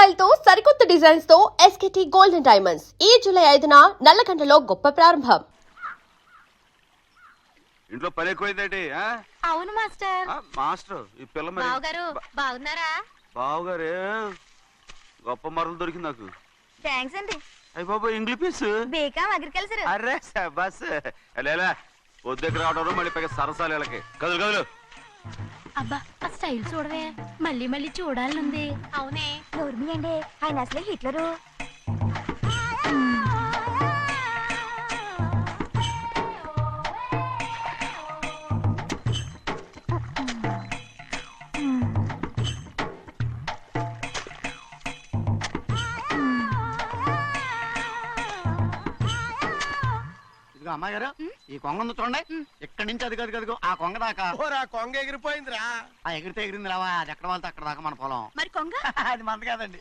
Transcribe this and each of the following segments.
Style తో సరికొత్త designs తో ఎస్కేటీ గోల్డెన్ డైమండ్స్ ఈ జూలై 5న నల్లకంటలో గొప్ప ప్రారంభం. ఇంట్లో పని ఎక్కువైందేంటి? అవును మాస్టర్. మాస్టర్ ఈ పిల్ల మరి బావగారు బాగున్నారా? బావగారే గొప్ప మరలు దొరికింది నాకు. థ్యాంక్స్ అండి. అయ్యి బాబు ఇంగ్లీష్ పీస్ బీకామ్ అగ్రికల్చర్. అరే బస్ లేలా పొద్దుకు రావడం మళ్ళీ పైగా సరసాలు వీళ్ళకి. కదులు కదులు. అబ్బా ఆ స్టైల్ చూడవే, మళ్ళీ మళ్ళీ చూడాలనుంది. అవునే నోర్మి అండి, ఆయన అసలే హిట్లరు. అమ్మాయి గారు ఈ కొంగ ఉంది చూడండి, ఇక్కడి నుంచి అది కదిగో ఆ కొంగ దాకా. కొంగ ఎగిరిపోయిందిరా. ఆ ఎగిరితే ఎగిరింది రావా, అది ఎక్కడ వాళ్ళతో అక్కడ దాకా మన పొలం. మరి కొంగ అది మంద కాదండి.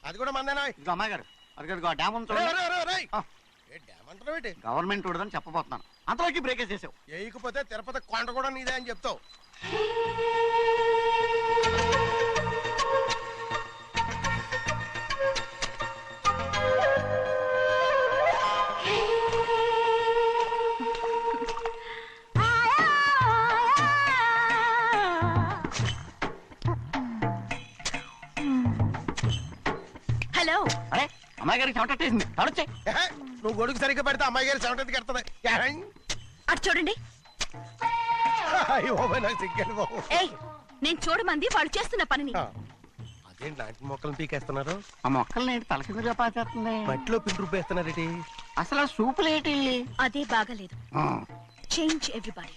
అది కూడా మందేనా? ఇది అమ్మాయి గారు అది కదిగో ఆ డ్యామ్ ఉంది చూడండి. గవర్నమెంట్ ఉండదని చెప్పబోతున్నాను, అంతలోకి బ్రేక్ వేసేసావు. వేయకపోతే తిరుపతి కొండ కూడా నీదే అని చెప్తావు. హలో. అరే అమ్మాయి గారికి చెమటేసింది, తడొచ్చే. నువ్వు గొడుగు సరిగ్గా పెడితే అమ్మాయి గారి సెవెంటీకి ఎడుతుంది. అటు చూడండి. నాకు సిగ్గాను బాబు. ఏయ్, నేను చూడమంది వాళ్ళు చేస్తున్న పనిని. అదేంటి నాటి మొక్కలను పీకేస్తున్నారు? ఆ మొక్కల్ని ఏంటి తల కిందగా పాచేస్తుంది? మట్టిలో పిండి రూపేస్తున్నారేటి? అసలు ఆ సూపులేటి? అదే బాగలేదు. Change everybody.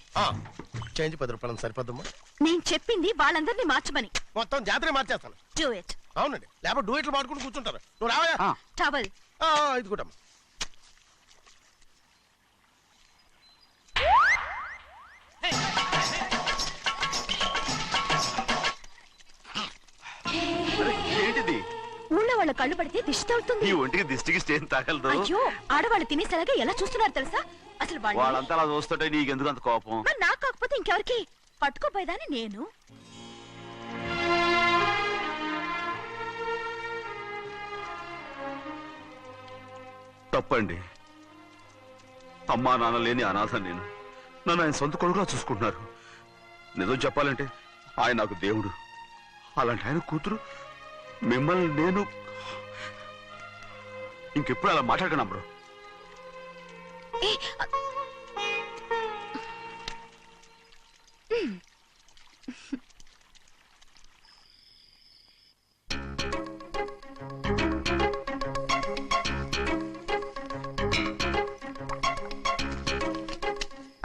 చేంజ్ 10 రూపాయలు సరిపోద్దమ్మా. నేను చెప్పింది వాళ్ళందరినీ మార్చమని. మొత్తం జాతర మార్చేస్తాను. Do it. అవునండి, లేకపోతే డూయిట్లు మాడుకుంటూ కూర్చుంటారు. నువ్వు రావా? టవల్. ఇది కూడా ఏంటిది? ఊళ్ళో వాళ్ళ కళ్ళు పడితే దిష్టి తగులుతుంది. ఈ ఒంటికి దిష్టికి స్టేన్ తగలదు. అయ్యో, ఆడవాళ్ళు తినేసేలాగా ఎలా చూస్తున్నారు తెలుసా? అసలు వాళ్ళంతా అలా చూస్తుంటే నీకెందుకు అంత కోపం? మరి నాకు కాకపోతే ఇంకెవరికి? పట్టుకోపోయేదాన్ని నేను. తప్పండి. అమ్మా నాన్న లేని అనాథ నేను. నన్ను ఆయన సొంత కొడుకులా చూసుకుంటున్నారు. నిజం చెప్పాలంటే ఆయన నాకు దేవుడు. అలాంటి ఆయన కూతురు మిమ్మల్ని నేను ఇంకెప్పుడు అలా మాట్లాడగలను బ్రో.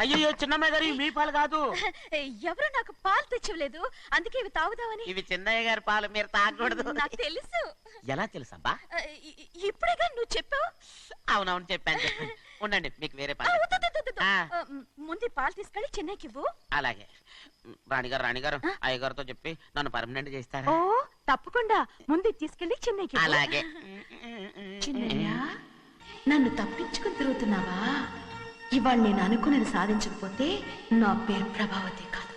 అయ్యో చిన్నమ్మాయి గారు మీ పాలు కాదు. ఎవరు నాకు పాలు తెచ్చలేదు, అందుకే ఇవి తాగుదామని. ఇవి చిన్నయ్య గారి పాలు, మీరు తాగకూడదు. నాకు తెలుసు. ఎలా తెలుసబ్బా? ఇప్పుడేగా నువ్వు చెప్పావు. అవునవును చెప్పాను. ఉండండి, మీకు వేరే పాలు. ముందు పాలు తీసుకెళ్ళి చెన్నైకి ఇవ్వు. అలాగే. రాణిగారు అయ్యగారితో చెప్పి నన్ను పర్మనెంట్ చేస్తారా? ఓ తప్పకుండా, ముందు తీసుకెళ్ళి చెన్నైకి. అలాగే. చిన్నయ్య, నన్ను తప్పించుకుని తిరుగుతున్నావా? ఇవాళ నేను అనుకున్నది సాధించకపోతే నా పేరు ప్రభావతి కాదు.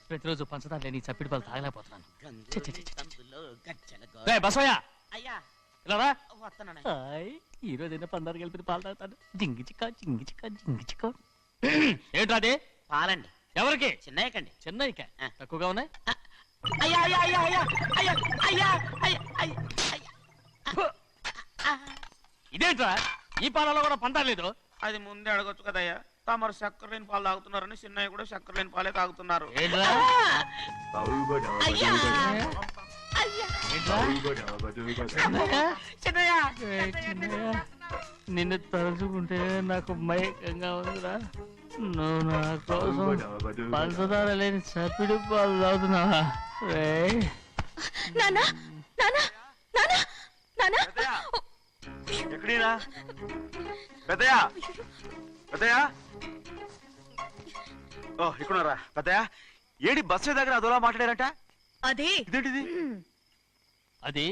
ప్రతిరోజు పంచదార లేని చప్పిడి పాలు తాగలేకపోతున్నాను. ఈ రోజు అయినా పందారు కలిపి పాలు తాగుతాను. జింగి చిక్క జింగి చిక్క జింగి చిక్క. ఏంట్రా అదే? పాలండి. ఎవరికి? చిన్నయ్యకండి. చెన్నైకా? తక్కువగా ఉన్నాయి. ఇదేంట్రా, ఈ పాలలో కూడా పందాలేదు? అది ముందే అడగొచ్చు కదయ్యా. తమరు చక్కెర లేని పాలు తాగుతున్నారని చిన్నయ్య కూడా చక్కెర లేని పాలే తాగుతున్నారు. నిన్ను తలుచుకుంటే నాకు మైకంగా ఉందిరా. నువ్వు నా కోసం పంచదార లేని చప్పిడి పాలు తాగుతున్నావా? ఎక్కడీరా పెద్దయా? పెద్దయా ఇక్కడున్నారా? పెద్దయా ఏడి బస్సు దగ్గర అదోలా మాట్లాడారట. అదే ఇదేంటిది? అది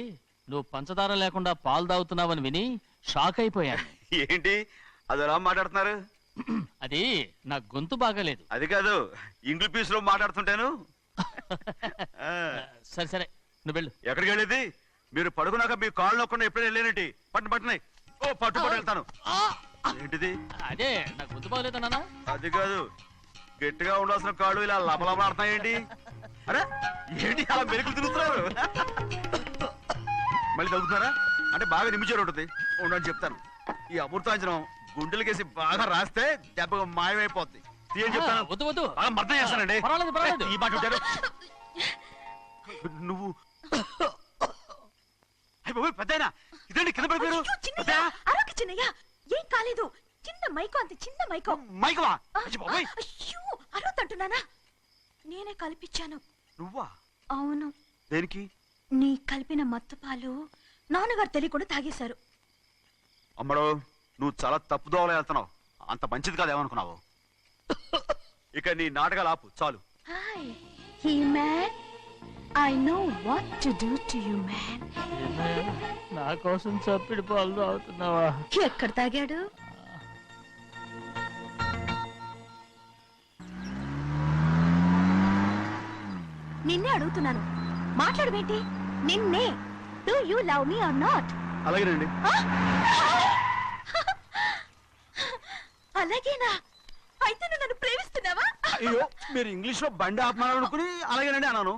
నువ్వు పంచదార లేకుండా పాలు తాగుతున్నావని విని షాక్ అయిపోయాను. ఏంటి అదోలా మాట్లాడుతున్నారు? అది నా గొంతు బాగాలేదు. అది కాదు, ఇంగ్లీష్ పీస్ లో మాట్లాడుతుంటాను. సరే సరే, నువ్వు వెళ్ళు. ఎక్కడికి వెళ్ళేది? మీరు పడుకున్నాక మీ కాళ్ళు నొక్కకుండా ఎప్పుడైనా వెళ్ళేనంటి? పట్టునాయి. ఓ పట్టు వెళ్తాను. ఏంటిది? అదే నాకు గుర్తు బాగలేదు నాన్న. అది కాదు, గట్టిగా ఉండాల్సిన కాళ్ళు ఇలా లపలపలాడుతున్నాయేంటి? అరే ఏంటి అలా మెరుకులు తిరుగుతున్నారు? మళ్ళీ తగ్గుతున్నారా? అంటే బాగా నిమిషాలు ఉంటుంది. ఉండని చెప్తాను. ఈ అమృతాంజనం గుండెలకేసి బాగా రాస్తే దెబ్బగా మాయమైపోద్ది. తీయని చెప్తాను. వద్దు వద్దు, బాగా మర్దం చేస్తానండి. పర్వాలేదు. ఈ మాట ఉంటారు నువ్వు. అయ్య బాబోయ్, పెద్దయినా ఇదేంటి కింద పడిపోయారు? అరొక చిన్నయ్య, ఏం కాలేదు. చిన్న మైకో, అంత చిన్న మైకో. మైకవా? అయ్య బాబోయ్, అయ్యో, అరవతంటున్నానా? నేనే కల్పించాను. నువ్వా? అవును. దేనికి? నీ కలిపిన మత్తు పాలు నాన్నగారు తెలియకుండా తాగేశారు. అమ్మడు, నువ్వు చాలా తప్పుదోవలో వెళ్తున్నావు. అంత మంచిది కాదు ఏమనుకున్నావు? ఇక నీ నాటకాలు ఆపు చాలు. Hi he man, I know what to do to you man. నా కోసం చప్పిడి పాలు తాగుతున్నావా? ఎక్కడ తాగాడు? నిన్నే అడుగుతున్నాను, మాట్లాడబేంటి? నిన్నే. Do you love me or not? అలాగేనండి. అలాగేనా? అయితే నువ్వు నన్ను ప్రేమిస్తున్నావా? అయ్యో, మీరు ఇంగ్లీష్ లో బండి ఆపమాలనుకుని అలాగేనండి అన్నాను.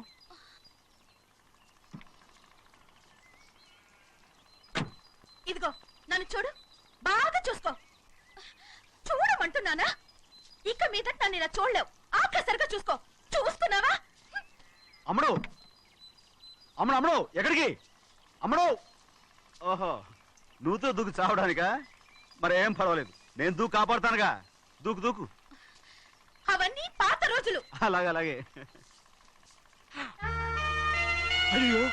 ఇదిగో నన్ను చూడు, బాగా చూసుకో. చూడమంటున్నానా? ఇక మీద నన్ను ఇలా చూడలేవు. ఆఖరిసరిగా చూసుకో. చూస్తున్నావా? అమ్మడు అమ్మడు అమ్మడు, ఎక్కడికి? అమ్మడు. ఓహో, నువ్వుతో దూకు చావడానికా? మరేం పర్వాలేదు, నేను దూకు కాపాడుతానుగా. దూకు దూకు. అవన్నీ పాత రోజులు. అలాగే. అయ్యో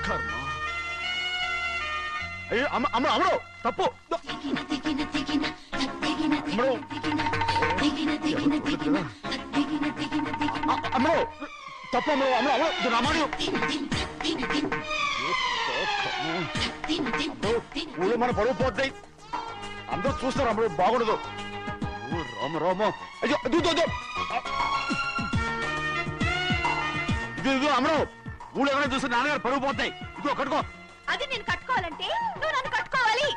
కర్మ. అయ్యో అమ్మడు తప్పు. అమ్మడు అమ్మడు తప్పు. అమ్మడు రమాడు. ఊళ్ళో మన పరువు పోతాయి. అందరూ చూస్తారు. అమ్మడు బాగుండదు. రామ అయ్యో ఇది అమ్మడు. ఊళ్ళో ఎవరైనా చూస్తే నాన్నగారు పరువు పోతాయి. ఇదిగో కట్టుకో. అది నేను కట్టుకోవాలంటే నువ్వు నన్ను కట్టుకోవాలి.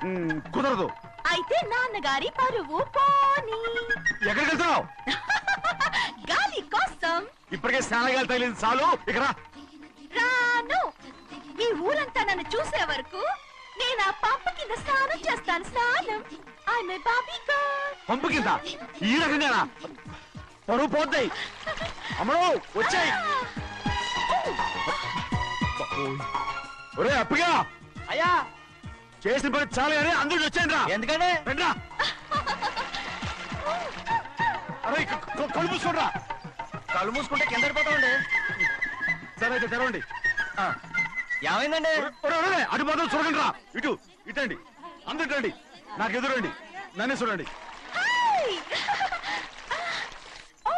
కుదరదు. అయితే నాన్నగారి పరువు పోనీ. ఎక్కడికి వెళ్తున్నావు? గాలి కోసం. ఇప్పటికే స్నానగాలు తగిలింది చాలు. ఇక్కడ రాను. ఈ ఊరంతా నన్ను చూసే వరకు నేను ఆ పంప కింద స్నానం చేస్తాను. స్నానం. ఐఎమ్ ఏ బాబీ గర్ల్. పంపు కింద ఈ రకంగానా? పరువు పోతాయి. అమ్మడు వచ్చాయి. ఒరే అప్పగా, అయ్యా చేసిన పని చాలు కానీ అందరూ వచ్చాను రా. ఎందుకంటే రండ్రా. అరే కళ్ళు మూసుకోండి. కళ్ళు మూసుకుంటే కింద పడిపోతామండి. సరే అయితే తెరవండి. ఏమైందండి? అటు మాత్రం చూడండి రా. ఇటండి అందరు ఇటండి. నాకు ఎదురండి. నన్నే చూడండి.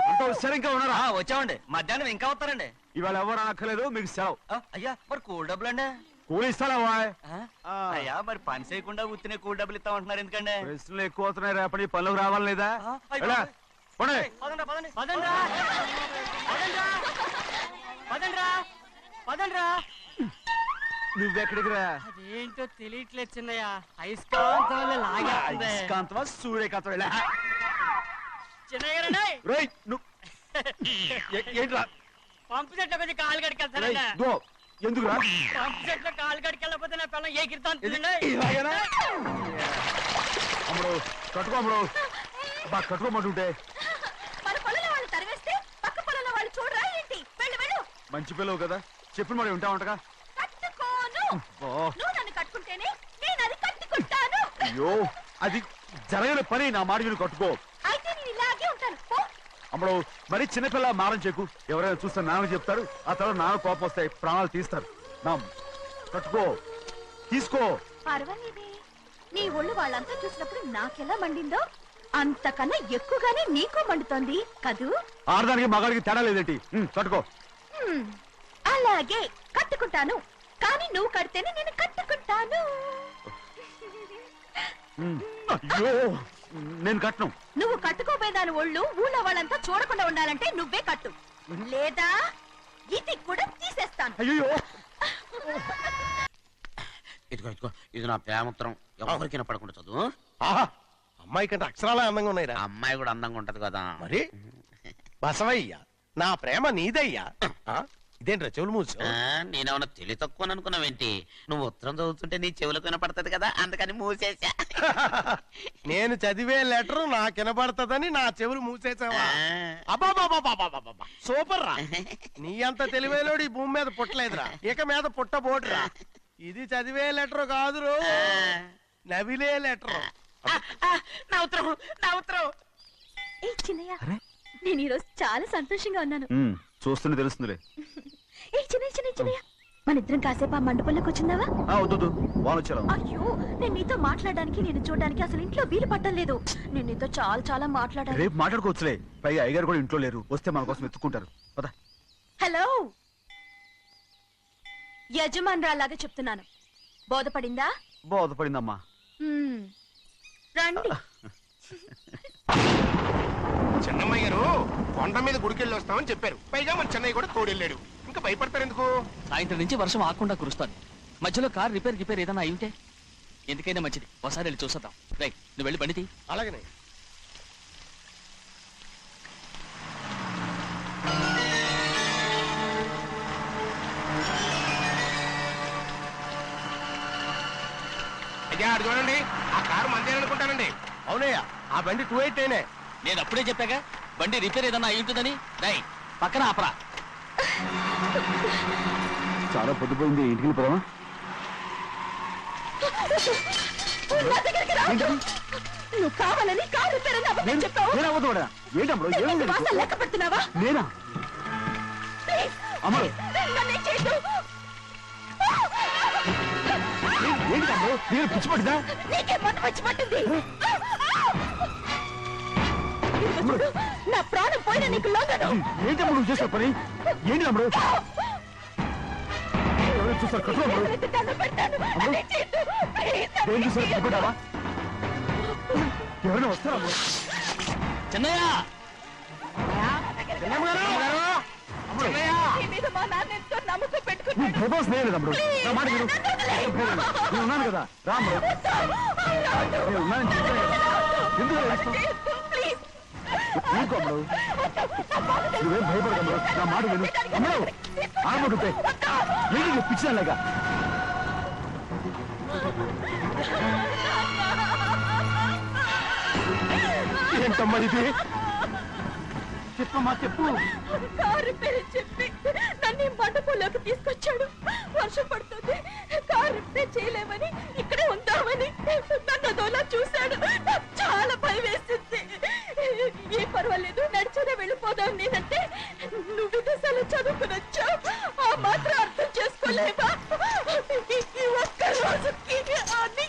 అంటే సరే ఇంకా ఉన్నారా? వచ్చామండి. మధ్యాహ్నం ఇంకా వస్తారండి. ఇవాళ ఎవరు అనక్కర్లేదు, మీకు సెలవు. అయ్యా మరి కూల్ డబ్బులు అండి? కూలి ఇస్తారా? అయ్యా మరి పని చేయకుండా ఉత్తినే కూల్ డబ్బులు ఇస్తామంటున్నారు ఎందుకండి? ప్రశ్నలు ఎక్కువ అవుతున్నాయి. రేపటి పనులకు రావాలి లేదా? నువ్వెక్కడికి రా? అదేంటో తెలియట్లేదు చిన్నయ్య. అయస్కాంతం వల్ల లాగేస్తుంది. అయస్కాంతమా సూర్యకాంతం? చిన్నయ్య గారండి, ఏంట్రా? పంపు చెట్లు కొంచెం కాలు కడికెళ్తానండి. ఎందుకురా? పంపు చెట్లు కాలు కడికెళ్ళకపోతే నా పిల్లలు ఏ కిర్తాను. అమ్మడు కట్టుకో. అమ్మడు బాగా కట్టుకోమంటుంటే. మన పొలంలో వాళ్ళు తరివేస్తే పక్క పొలంలో వాళ్ళు చూడరా ఏంటి? వెళ్ళు వెళ్ళు. మంచి పిల్లవు కదా, చెప్పిన మరి ఉంటా ఉంటగా. కట్టుకోను. నువ్వు నన్ను కట్టుకుంటేనే నేను అది కట్టుకుంటాను. అయ్యో, అది జరగని పని. నా మాట మీరు కట్టుకో. అయితే నేను ఇలాగే ఉంటాను. పో. అమ్మడు మరి చిన్నపిల్ల మారం చెక్కు. ఎవరైనా చూస్తే నాన్న చెప్తారు. ఆ తర్వాత నాన్న కోపం వస్తాయి, ప్రాణాలు తీస్తారు. నా కట్టుకో, తీసుకో. పర్వాలేదే, నీ ఒళ్ళు వాళ్ళంతా చూసినప్పుడు నాకెలా మండిందో అంతకన్నా ఎక్కువగానే నీకు మండుతోంది కదూ? ఆడదానికి మగాడికి తేడా లేదేంటి? కట్టుకో. అలాగే కట్టుకుంటాను. కానీ నువ్వు కడితేనే నేను కట్టుకుంటాను. అయ్యో, నేను కట్టను. నువ్వు కట్టుకోపోయేదాని ఒళ్ళు ఊళ్ళో వాళ్ళంతా చూడకుండా ఉండాలంటే నువ్వే కట్టు. లేదా ఇది కూడా తీసేస్తాను. అయ్యో ఇదిగో ఇదిగో ఇది నా ప్రేమోత్తరం. ఎవరికి వినపడకుండా చదువు. ఆహా అమ్మాయి కంటే అక్షరాలే అందంగా ఉన్నాయిరా. ఆ అమ్మాయి కూడా అందంగా ఉంటది కదా. మరి బసవయ్య నా ప్రేమ నీదయ్యా. ఆ, ఇదేంట్రా చెవులు మూసు. నేనేమన్నా తెలివి తక్కువ అనుకున్నావేంటి? నువ్వు ఉత్తరం చదువుతుంటే నీ చెవులకు వినపడుతుంది కదా, అందుకని మూసేసా. నేను చదివే లెటర్ నాకు వినపడుతుందని నా చెవులు మూసేసావా? అబ్బాబాబాబాబాబాబా సూపర్ రా. నీ అంత తెలివైనోడు ఈ భూమి మీద పుట్టలేదురా, ఇక మీద పుట్టబోడురా. ఇది చదివే లెటర్ కాదురు, నవిలే లెటర్. నా ఉత్తరం, నా ఉత్తరం. ఏ చిన్నయ్య, నేను ఈరోజు చాలా సంతోషంగా ఉన్నాను. చూస్తూనే తెలుస్తుందిలే. ఏ చిన్నయ్య, మన ఇద్దరం కాసేపు ఆ మండపంలోకి వచ్చిందావా? వద్దు వాన వచ్చారా. అయ్యో, నేను నీతో మాట్లాడడానికి, నేను చూడడానికి అసలు ఇంట్లో వీలు పట్టలేదు. నేను నీతో చాలా చాలా మాట్లాడాలి. రేపు మాట్లాడుకోవచ్చులే, పైగా అయ్యగారు కూడా ఇంట్లో లేరు, వస్తే మన కోసం ఎత్తుకుంటారు. పద. హలో, యజమానురాలాగా చెప్తున్నాను, బోధపడిందా? బోధపడిందమ్మా. మ్మ్. రండి. చెన్నమ్మ గారు కొండ మీద గుడికెళ్ళి వస్తామని చెప్పారు. పైగా మన చెన్నయ్య కూడా తోడెళ్ళాడు. ఇంకా భయపడతారు ఎందుకు? సాయంత్రం నుంచి వర్షం ఆకుండా కురుస్తాను. మధ్యలో కార్ రిపేర్ ఏదైనా అయి ఉంటే ఎందుకైనా మంచిది, ఒకసారి వెళ్ళి చూసేద్దాం. రైట్, నువ్వు వెళ్ళి బండి తీ. అలాగనే. అయ్యా అడు చూడండి, ఆ కారు మందేననుకుంటానండి. అవునయ్యా, ఆ బండి 289. నేను అప్పుడే చెప్పాగా బండి రిపేర్ ఏదైనా అయి ఉంటుందని. రైట్, పక్కన ఆపరా. చాలా పొద్దుపోయింది, ఇంటికి వెళ్ళిపోదామా? నా దగ్గరికి రా. నువ్వు కావాలని కారు రిపేర్ అని అబద్ధం చెప్పావు. వాసన లెక్క పెడుతున్నావా? నేనా? ప్లీజ్, అమ్మడు నన్ను చేయొద్దు. ఏంటి తమ్ముడు, నేను పిచ్చి పట్టిదా? నీకే మందు వచ్చి పట్టింది. ఇదిగో చూడు, నా ప్రాణం పోయిన నీకు లొంగను. ఏంటి తమ్ముడు నువ్వు చేసే పని? ఏంటి తమ్ముడు? ఎవరైనా చూస్తారు కట్టు తమ్ముడు. ఎవరైతే దండం పెడతాను, నన్ను చేయొద్దు. ప్లీజ్, ఏం చూసారు భయపడ్డావా? ఎవరైనా వస్తారా? చెన్నయ్య, నీ మీద మా నాన్న ఎంతో నమ్మకం నువ్వు పెట్టుకున్నాడు. భయపడ స్నేహం తమ్ముడు, నా మాట విను. నేను ఉన్నాను కదా, రాముడు. నేను ఉన్నానని చెప్పాను కదా. ఎందుకు ఏడుస్తావ్? ప్లీజ్, ఊరుకో అమ్ముడు. నువ్వేం భయపడకమ్ముడు, నా మాట విను. అమ్ముడు ఆడబడుంటే ఏంటి పిచ్చిదానిలాగ? ఏంటమ్మా ఇది? చెప్పమ్మా చెప్పు. కారు రిపేర్ అని చెప్పి నన్ను ఈ మండపంలోకి తీసుకొచ్చాడు. వర్షం పడుతుంది, కారు రిపేర్ చేయలేమని ఇక్కడే ఉందామని నన్ను అదోలా చూశాడు. నాకు చాలా భయం వేసింది. ఏ పర్వాలేదు, నడిచేదే వెళ్ళిపోదాం నేనంటే, నువ్వు విదేశాలు చదువుకుని వచ్చావు, ఆ మాత్రం అర్థం చేసుకోలేవా? ఈ ఒక్క రోజుకి అన్ని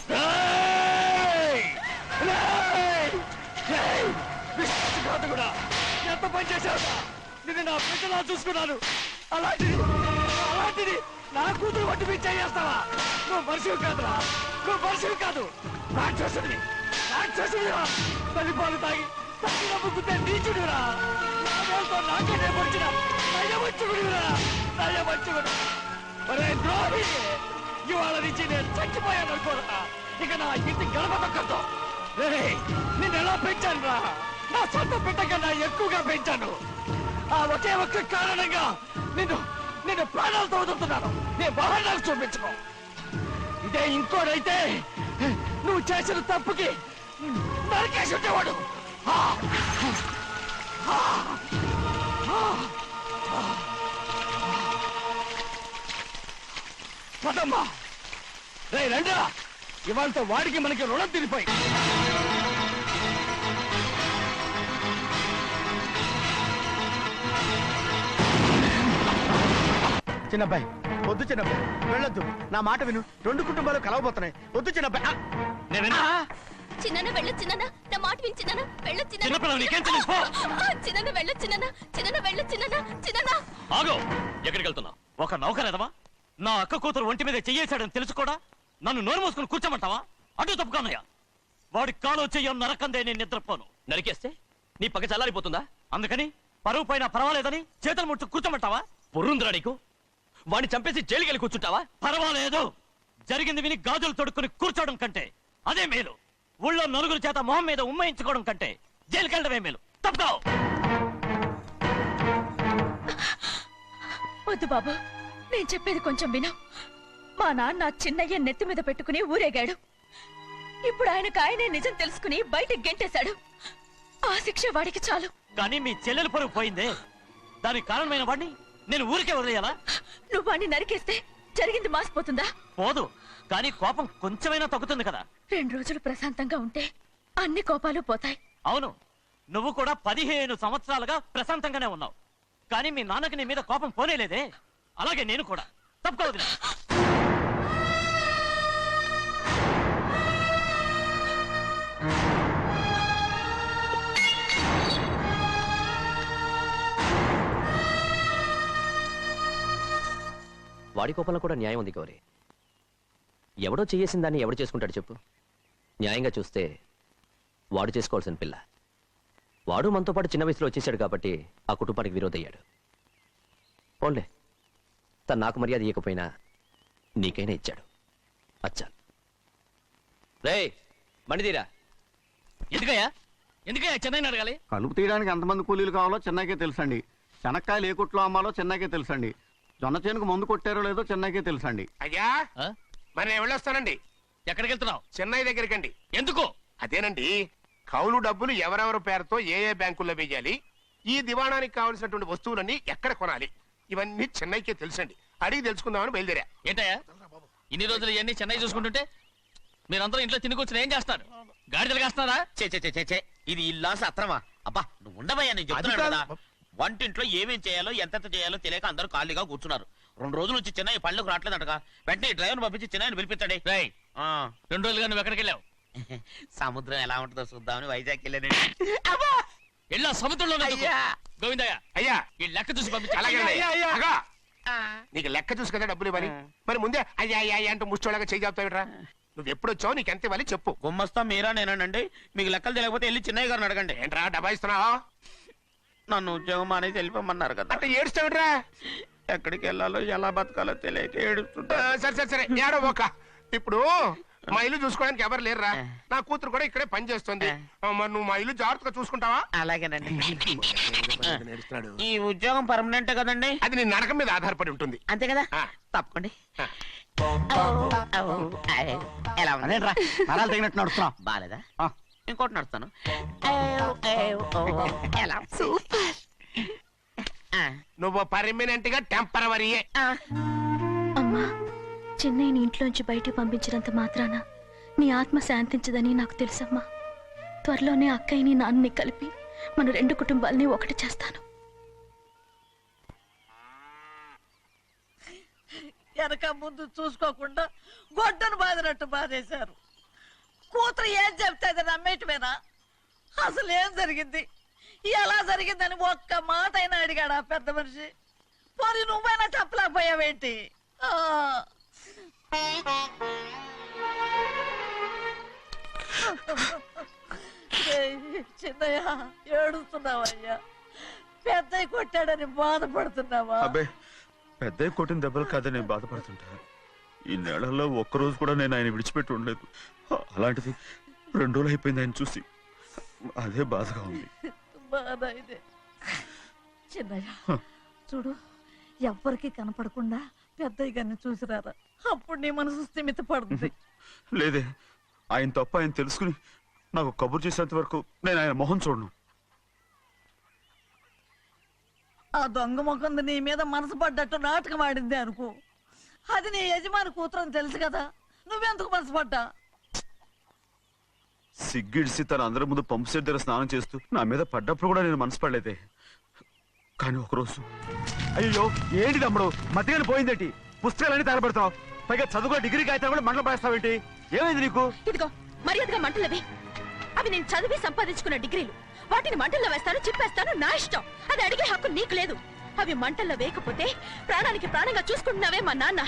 ఎంత పని చేశావు? నేను నా బిడ్డలా చూసుకున్నాను, అలాంటిది నా కూతురు వంటి మీద చేస్తావా? నువ్వు మనిషివి కాదురా, నువ్వు మనిషివి కాదు, రాక్షసుడివి. తల్లిపాలు తాగి తల్లి నమ్ముకుంటే నీచుడిరా. నాకే నేర్పడిచిన నయవంచుకుడిరా. ఒరే ద్రోహి, ఇవాళ నుంచి నేను చచ్చిపోయాను అనుకోరా. ఇక నా ఇంటి గడప తొక్కతో. నిన్ను ఎలా పెంచాను రా? నా సొంత బిడ్డ కన్నా ఎక్కువగా పెంచాను. ఆ ఒకే ఒక్క కారణంగా నిన్ను ప్రాణాలతో వదులుతున్నాను. నీ బాగా నాకు చూపించుకో. ఇదే ఇంకోడైతే నువ్వు చేసిన తప్పుకి నరికేసి ఉండేవాడు. పదమ్మా, రే రండా, ఇవాళతో వాడికి మనకి రుణం తిరిపోయి. చిన్నబ్బాయి వద్దు, చిన్నబ్బాయి వెళ్ళొద్దు, నా మాట విను. 2 కుటుంబాలు కలవబోతున్నాయి. వద్దు చిన్నబ్బాయి. చిన్న వెళ్ళొచ్చు, చిన్న నా మాట విని, చిన్న వెళ్ళొచ్చు, చిన్నపిల్లలు నీకేం తెలుసు? చిన్న వెళ్ళొచ్చు, చిన్న వెళ్ళొచ్చు, చిన్న. ఆగో, ఎక్కడికి వెళ్తున్నావు? ఒక నౌకరేదవా నా అక్క కూతురు ఒంటి మీద చెయ్యేశాడని తెలుసు కూడా నన్ను నోరు మూసుకుని కూర్చోమంటావా? అటు తప్పుకున్నాయా? వాడి కాలో చెయ్యం నరకందే నేను నిద్రపోను. నరికేస్తే నీ పక్క చల్లారిపోతుందా? అందుకని పరువు పైన పర్వాలేదని చేతులు ముట్టు కూర్చోమంటావా? బుర్రుందిరా నీకు? వాడిని చంపేసి జైలుకి వెళ్ళి కూర్చుంటావా? పర్వాలేదు, జరిగింది విని గాజులు తొడుక్కుని కూర్చోవడం కంటే అదే మేలు. ఊళ్ళో నలుగురు చేత మొహం మీద ఉమ్మయించుకోవడం కంటే జైలుకి వెళ్ళడమే మేలు. తప్పుకో. వద్దు బాబు, నేను చెప్పేది కొంచెం విను. మా నాన్న చిన్నయ్య నెత్తి మీద పెట్టుకుని ఊరేగాడు. ఇప్పుడు ఆయనే నిజం తెలుసుకుని బయటకు గెంటేశాడు. ఆ శిక్ష వాడికి చాలు. కానీ మీ చెల్లెలు పరుగు పోయిందే, దానికి కారణమైన వాడిని నేను ఊరికే వదిలేయాలా? నువ్వు వాడిని నరికేస్తే జరిగింది మాసిపోతుందా? పోదు, కానీ కోపం కొంచెమైనా తగ్గుతుంది కదా. 2 రోజులు ప్రశాంతంగా ఉంటే అన్ని కోపాలు పోతాయి. అవును, నువ్వు కూడా 15 సంవత్సరాలుగా ప్రశాంతంగానే ఉన్నావు. కానీ మీ నాన్నకి నీ మీద కోపం పోనేలేదే. అలాగే నేను కూడా. తప్పుకోవద్దు. వాడి కోపంలో కూడా న్యాయం ఉంది గౌరీ. ఎవడో చేసిన దాన్ని ఎవడు చేసుకుంటాడు చెప్పు? న్యాయంగా చూస్తే వాడు చేసుకోవాల్సిన పిల్ల. వాడు మనతో పాటు చిన్న వయసులో వచ్చేసాడు కాబట్టి ఆ కుటుంబానికి విరోధయ్యాడు. పోన్లే, తను నాకు మర్యాద ఇవ్వకపోయినా నీకైనా ఇచ్చాడు. అచ్చా రే మణిదీరా. ఎందుకయ్యా చెన్నైని అడగాలి? కలుపు తీయడానికి ఎంతమంది కూలీలు కావాలో చెన్నైకే తెలుసండి. శనక్కాయలు ఏ కొట్లో అమ్మాలో చెన్నైకే తెలుసండి. జొన్న చేనుకు మందు కొట్టారో లేదో చెన్నైకే తెలుసండి. అయ్యా, మరి నేను వెళ్ళొస్తానండి. ఎక్కడికి వెళ్తున్నావు? చెన్నై దగ్గరికండి. ఎందుకు? అదేనండి, కౌలు డబ్బులు ఎవరెవరి పేరుతో ఏ ఏ బ్యాంకుల్లో వేయాలి, ఈ దివాణానికి కావలసినటువంటి వస్తువులన్నీ ఎక్కడ కొనాలి, ఇవన్నీ చెన్నైకే తెలుసండి. అడిగి తెలుసుకుందామని బయలుదేరా. ఏంటయ్యా ఇన్ని రోజులు ఇవన్నీ చెన్నై చూసుకుంటుంటే మీరందరూ ఇంట్లో తిని కూర్చుని ఏం చేస్తారు? గాడిదలు కాస్తున్నారా? చే ఇది ఇల్లా సత్రమా? అబ్బా నువ్వు ఉండవయ్యా, నేను చెప్తున్నాను కదా. వంటింట్లో ఏమేం చేయాలో ఎంతెంత చేయాలో తెలియక అందరూ ఖాళీగా కూర్చున్నారు. 2 రోజుల నుంచి చెన్నై పళ్ళకు రావట్లేదంటగా. వెంటనే డ్రైవర్ పంపించి చెన్నైని పిలిపించండి. 2 రోజులుగా నువ్వు ఎక్కడికి వెళ్ళావు? సముద్రం ఎలా ఉంటుందో చూద్దామని వైజాగ్ వెళ్ళానండి. వెళ్ళా సముద్రంలో గోవిందయ్య. అయ్యా, ఈ లెక్క చూసి పంపించి. అగా, నీకు లెక్క చూసి కదా డబ్బులు ఇవ్వాలి. మరి ముందే అయ్యా అయ్యా అయ్యా అంటూ ముష్టోళ్ళగా చేయి చెప్తావిట్రా. నువ్వు ఎప్పుడు వచ్చావు, నీకు ఎంత ఇవ్వాలి చెప్పు. గుమ్మస్తా మీరా నేనండి. మీకు లెక్కలు తెలియకపోతే వెళ్ళి చెన్నై గారిని అడగండి. ఏంట్రా డబ్బా ఇస్తున్నావా? నన్ను ఉద్యోగం అనేది వెళ్ళిపోమన్నారు కదా. అంటే ఏడుస్తావిట్రా. ఎక్కడికి వెళ్ళాలో ఎలా బతకాలో తెలియక ఏడుస్తుంటా. సరే ఏడో ఒక. ఇప్పుడు మా ఇల్లు చూసుకోవడానికి ఎవరు లేరురా. నా కూతురు కూడా ఇక్కడే పని చేస్తుంది. మరి నువ్వు మా ఇల్లు జాగ్రత్తగా చూసుకుంటావా? అలాగేనండి. ఈ ఉద్యోగం పర్మనెంట్ కదండి? అది నీ నరకం మీద ఆధారపడి ఉంటుంది. అంతే కదా. తప్పకండి. ఎలా అదేంట్రా నరాలు తగినట్టు నడుస్తున్నా? బాలేదా? ఇంకోటి నడుస్తాను. ఎలా? నువ్వు పర్మనెంట్ గా టెంపరవరీయే. అమ్మా, చెన్నైని ఇంట్లోంచి బయటికి పంపించినంత మాత్రాన నీ ఆత్మ శాంతించదని నాకు తెలుసమ్మా. త్వరలోనే అక్కయ్యని నాన్నని కలిపి మన 2 కుటుంబాలని ఒకటి చేస్తాను. వెనక ముందు చూసుకోకుండా గొడ్డను బాదినట్టు బాధేశారు. కూతురు ఏం చెప్తే అది నమ్మేటమేనా? అసలు ఏం జరిగింది, ఎలా జరిగిందని ఒక్క మాట అయినా అడిగాడు ఆ పెద్ద మనిషి. మరి నువ్వైనా చెప్పలేకపోయావేంటి? చిన్నయ్య, ఏడుస్తున్నావయ్యా? పెద్దయ్య కొట్టాడని బాధపడుతున్నావా? అబ్బే, పెద్ద కొట్టిన దెబ్బలు కాదని నేను బాధపడుతుంటా. ఈ నెలల్లో ఒక్కరోజు కూడా నేను ఆయన విడిచిపెట్టి ఉండలేదు. అలాంటిది 2 రోజులు అయిపోయింది ఆయన చూసి. అదే బాధగా ఉంది. బాధ ఇదే. చిన్నయ్య చూడు, ఎవ్వరికి కనపడకుండా పెద్దయ్య గారిని చూసిరారా, అప్పుడు నీ మనసు స్థిమిత పడుతుంది. లేదే, ఆయన తప్ప ఆయన తెలుసుకుని నాకు కబురు చేసేంత వరకు నేను ఆయన మొహం చూడను. ఆ దొంగ ముఖంది నీ మీద మనసు పడ్డట్టు నాటకం ఆడింది అనుకో. అది నీ యజమాని కూతురని తెలుసు కదా, నువ్వెందుకు మనసు పడ్డా? సిగ్గిడిసి తన అందరి ముందు పంపు సెట్ దగ్గర స్నానం చేస్తూ నా మీద పడ్డప్పుడు కూడా నేను మనసు పడలేదే. కానీ ఒకరోజు, అయ్యో ఏంటి తమ్ముడు మధ్యగానే పోయిందేంటి? పుస్తకాలన్నీ తగలబెడతావు, పైగా చదువుకో డిగ్రీ కాగితాలు కూడా మంటలు పడేస్తావేంటి? ఏమైంది నీకు? ఇదిగో మర్యాదగా మంటలవి. అవి నేను చదివి సంపాదించుకున్న డిగ్రీలు. వాటిని మంటల్లో వేస్తాను, చెప్పేస్తాను, నా ఇష్టం. అది అడిగే హక్కు నీకు లేదు. అవి మంటల్లో వేయకపోతే ప్రాణానికి ప్రాణంగా చూసుకుంటున్నావే మా నాన్న.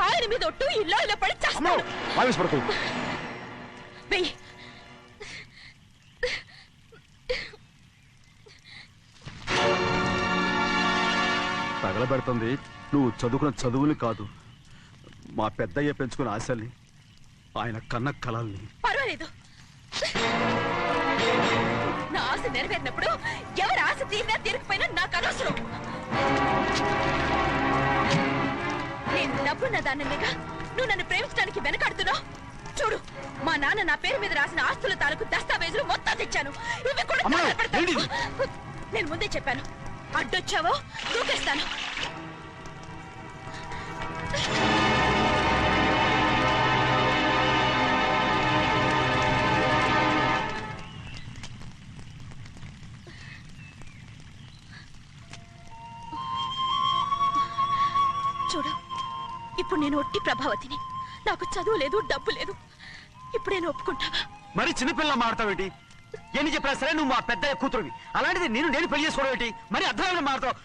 ఆయన మీద ఒట్టు ఇల్లు ఇలా పడి చేస్తాను. వెయ్యి. తగలబెడుతుంది నువ్వు చదువుకున్న చదువుని కాదు, మా పెద్దయ్య పెంచుకున్న ఆశల్ని, ఆయన కన్న కలల్ని. పర్వాలేదు, నా ఆశ నెరవేరినప్పుడు ఎవరి ఆశ తీరినా తీరకపోయినా నాకు అనవసరం. నేను డబ్బున్న దానిగా నువ్వు నన్ను ప్రేమించడానికి వెనకాడుతున్నావు. చూడు, మా నాన్న నా పేరు మీద రాసిన ఆస్తుల తాలూకు దస్తావేజులు మొత్తం తెచ్చాను. ఇవి కూడా తగలబెడతాను. నేను ముందే చెప్పాను, అడ్డొచ్చావో దూకేస్తాను. చూడు, ఇప్పుడు నేను ఒట్టి ప్రభావతిని. నాకు చదువు లేదు, డబ్బు లేదు. ఇప్పుడు నేను ఒప్పుకుంటావా? మరి చిన్నపిల్ల మాడతావేటి? ఎన్ని చెప్పినా సరే నువ్వు మా పెద్ద కూతురువి. అలాంటిది నేను పెళ్లి చేసుకోవడం ఏంటి? మరి అర్థమైన మాడతావు.